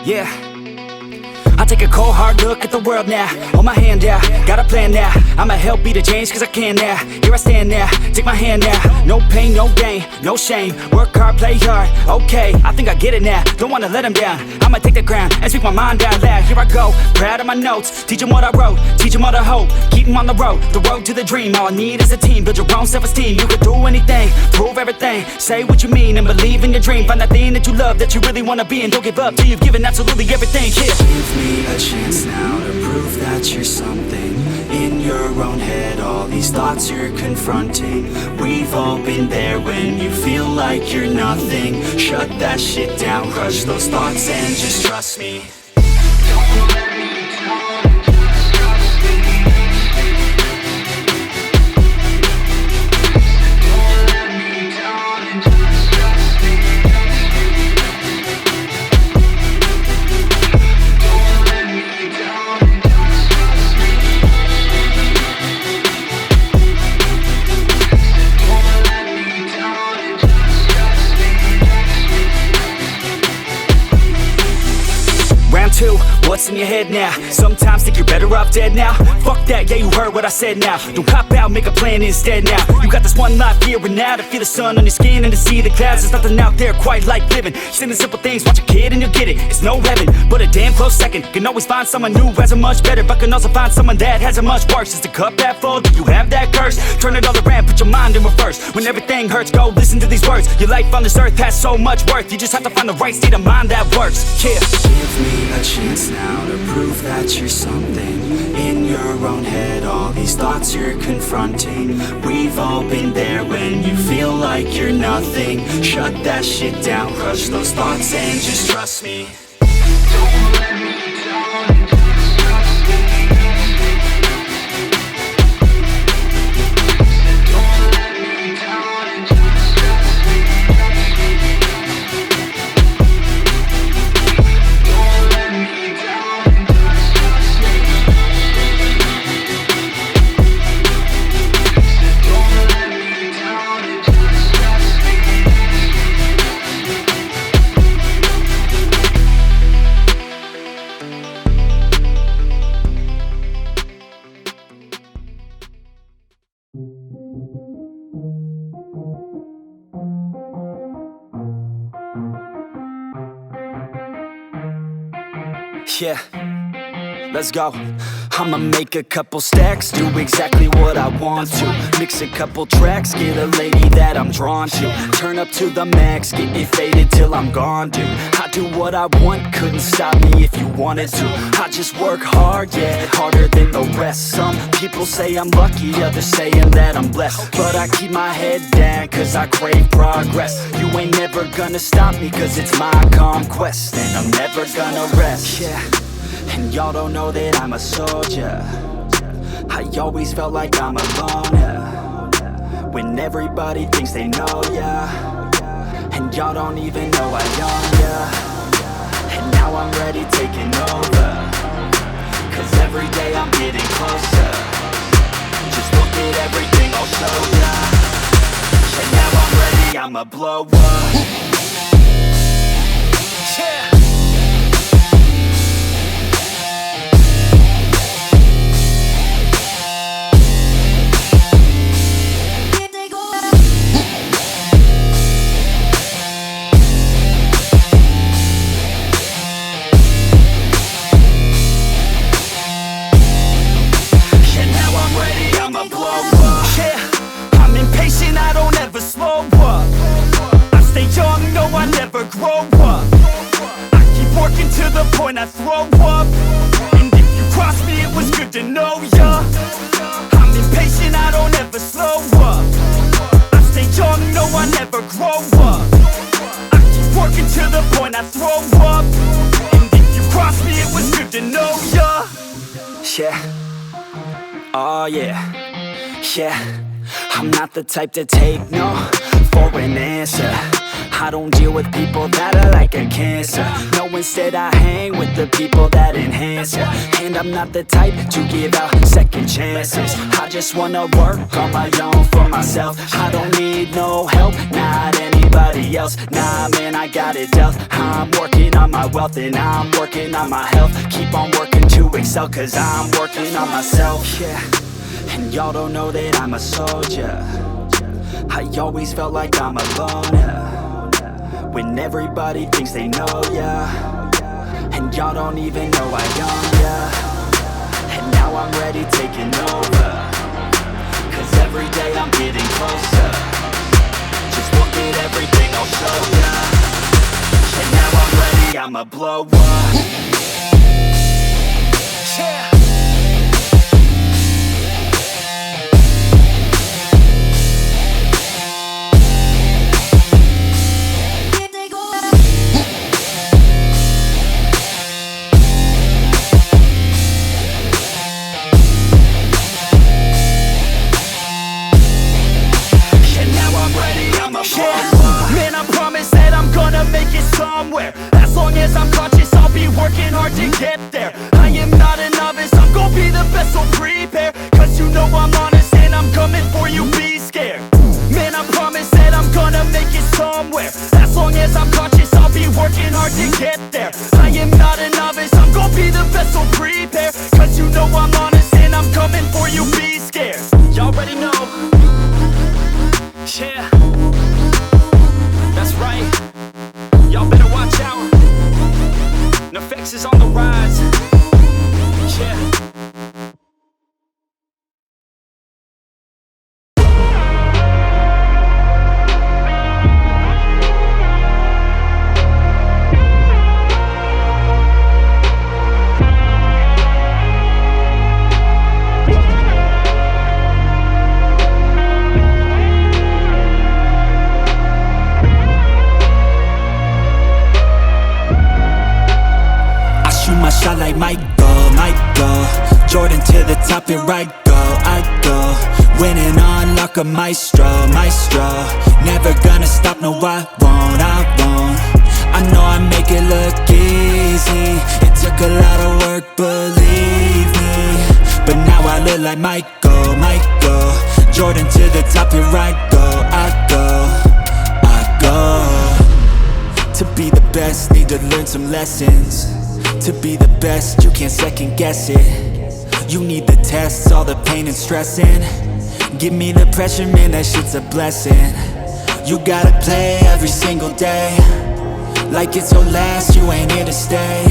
Yeah, I take a cold hard look at the world now. Hold my hand out, got a plan now. I'ma help be the change cause I can now. Here I stand now, take my hand now. No pain, no gain, no shame. Work hard, play hard, okay. I think I get it now, don't wanna let them down. I'ma take the ground and speak my mind out loud. Here I go, proud of my notes. Teach them what I wrote, teach them all the hope. Keep them on the road to the dream. All I need is a team, build your own self-esteem. You can do anything, prove everything. Say what you mean and believe in your dream. Find that thing that you love, that you really wanna be. And don't give up till you've given absolutely everything. Yeah. Give me a chance now to prove that you're something. In your own head, all these thoughts you're confronting. We've all been there when you feel like you're nothing. Shut that shit down, crush those thoughts and just trust me. Don't let me down, just trust me. Don't let me down and just trust me. Don't let me down and just trust me. Don't let me down and just trust me. Round two, what's in your head now? Sometimes think you're better off dead now. Fuck that, yeah, you heard what I said now. Don't cop out, make a plan instead now. You got this one life here and now, to feel the sun on your skin and to see the clouds. There's nothing out there quite like living. Just in the simple things, watch a kid and you'll get it. It's no heaven, but a damn close second. Can always find someone new who has it much better, but can also find someone that has it much worse. Is the cup that full? Do you have that curse? Turn it all around, put your mind in reverse. When everything hurts, go listen to these words. Your life on this earth has so much worth. You just have to find the right state of mind that works. Yeah. Give me a chance now to prove that you're something. In your own head, all these thoughts you're confronting. We've all been there when you feel like you're nothing. Shut that shit down, crush those thoughts and just trust me. Don't let me down and just trust me. Don't let me down and just trust me. Don't let me down and just trust me. Don't let me down and just trust me. Yeah, let's go. I'ma make a couple stacks, do exactly what I want to. Mix a couple tracks, get a lady that I'm drawn to. Turn up to the max, get me faded till I'm gone, dude. I do what I want, couldn't stop me if you wanted to. I just work hard, yeah, harder than the rest. Some people say I'm lucky, others saying that I'm blessed. But I keep my head down, cause I crave progress. You ain't never gonna stop me, cause it's my conquest. And I'm never gonna rest, yeah. And y'all don't know that I'm a soldier. I always felt like I'm a loner when everybody thinks they know ya. And y'all don't even know I own ya. And now I'm ready taking over, cause every day I'm getting closer. Just look at everything I'll show ya. And now I'm ready, I'ma blow up. Yeah. Grow up. I keep working to the point I throw up. And if you cross me, it was good to know ya. I'm impatient, I don't ever slow up. I stay young, no, I never grow up. I keep working to the point I throw up. And if you cross me, it was good to know ya. Yeah. Oh yeah. Yeah. I'm not the type to take no for an answer. I don't deal with people that are like a cancer. No, instead I hang with the people that enhance ya. And I'm not the type to give out second chances. I just wanna work on my own for myself. I don't need no help, not anybody somebody else. Nah, man, I got it dealt. I'm working on my wealth and I'm working on my health. Keep on working to excel, cause I'm working on myself. Yeah, and y'all don't know that I'm a soldier. I always felt like I'm alone, yeah. When everybody thinks they know, yeah. And y'all don't even know I own, yeah. And now I'm ready taking over, cause every day I'm getting closer. Just look at everything I'll show ya. And now I'm ready, I'ma blow up. Yeah. Man, I promise that I'm gonna make it somewhere. As long as I'm conscious, I'll be working hard to get there. I am not a novice, I'm gonna be the best, so prepare. Cause you know I'm honest and I'm coming for you, be scared. Man, I promise that I'm gonna make it somewhere. As long as I'm conscious, I'll be working hard to get there. I am not a novice, I'm gonna be the best, so prepare. Cause you know I'm honest and I'm coming for you, be scared. Y'all already know. Yeah, that's right. Y'all better watch out. NFX is on the rise. Yeah. Shot like Michael, Jordan to the top, here I go, winning on like a maestro, never gonna stop, no I won't, I know I make it look easy, it took a lot of work, believe me, but now I look like Michael, Jordan to the top, here I go, to be the best, need to learn some lessons. To be the best, you can't second guess it. You need the tests, all the pain and stressing. Give me the pressure, man, that shit's a blessing. You gotta play every single day like it's your last, you ain't here to stay.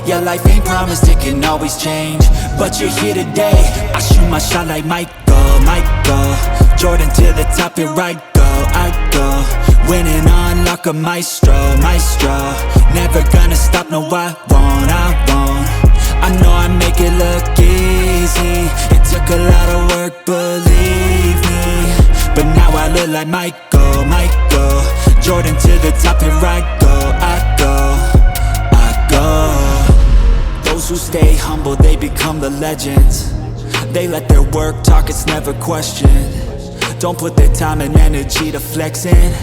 Yeah, life ain't promised, it can always change, but you're here today. I shoot my shot like Michael, Jordan to the top, here I go, winning on like a maestro, never gonna stop, no I won't, I know I make it look easy, it took a lot of work, believe me, but now I look like Michael, Jordan to the top, here I go. Those who stay humble, they become the legends. They let their work talk, it's never questioned. Don't put their time and energy to flexing.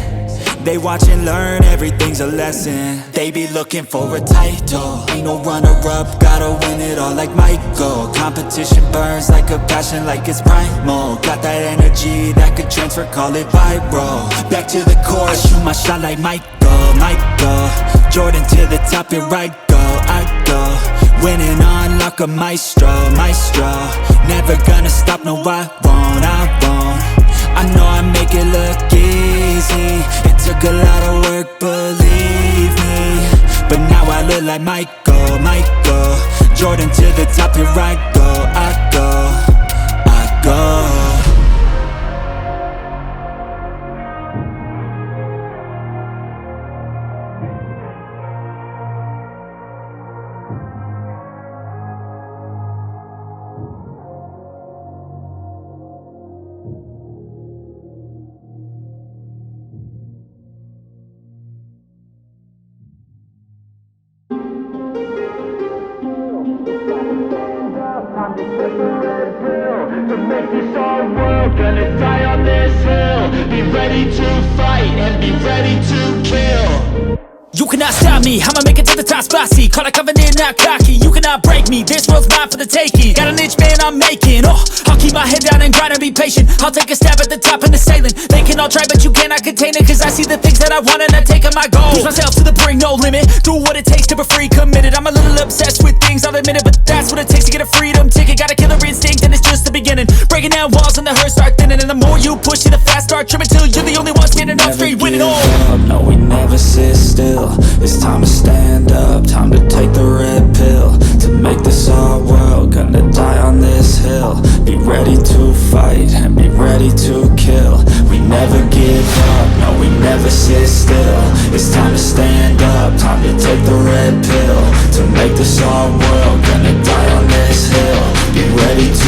They watch and learn, everything's a lesson. They be looking for a title, ain't no runner-up, gotta win it all like Michael. Competition burns like a passion, like it's primal. Got that energy that could transfer, call it viral. Back to the core, I shoot my shot like Michael, Jordan to the top, here I go, winning on like a maestro, never gonna stop, no I won't, I know I make it look easy, it took a lot of work, believe me, but now I look like Michael, Jordan to the top, here I go. To make this all work, gonna die on this hill. Be ready to fight and be ready to kill. You You cannot stop me, I'ma make it to the top spicy. Call a covenant, not cocky, you cannot break me. This world's mine for the taking. Got an itch, man, I'm making. I'll keep my head down and grind and be patient. I'll take a stab at the top and the sailing. They can all try, but you cannot contain it. Cause I see the things that I want and I take on my goals. Push myself to the brink, no limit. Do what it takes to be free, committed. I'm a little obsessed with things, I'll admit it. But that's what it takes to get a freedom ticket. Got a killer instinct and it's just the beginning. Breaking down walls and the hurt start thinning. And the more you push it, the fast start trimming. Till you're the only one standing up straight, winning all. No, we never sit still. It's time to stand up, time to take the red pill. To make this our world, gonna die on this hill. Be ready to fight and be ready to kill. We never give up, no, we never sit still. It's time to stand up, time to take the red pill. To make this our world, gonna die on this hill. Be ready to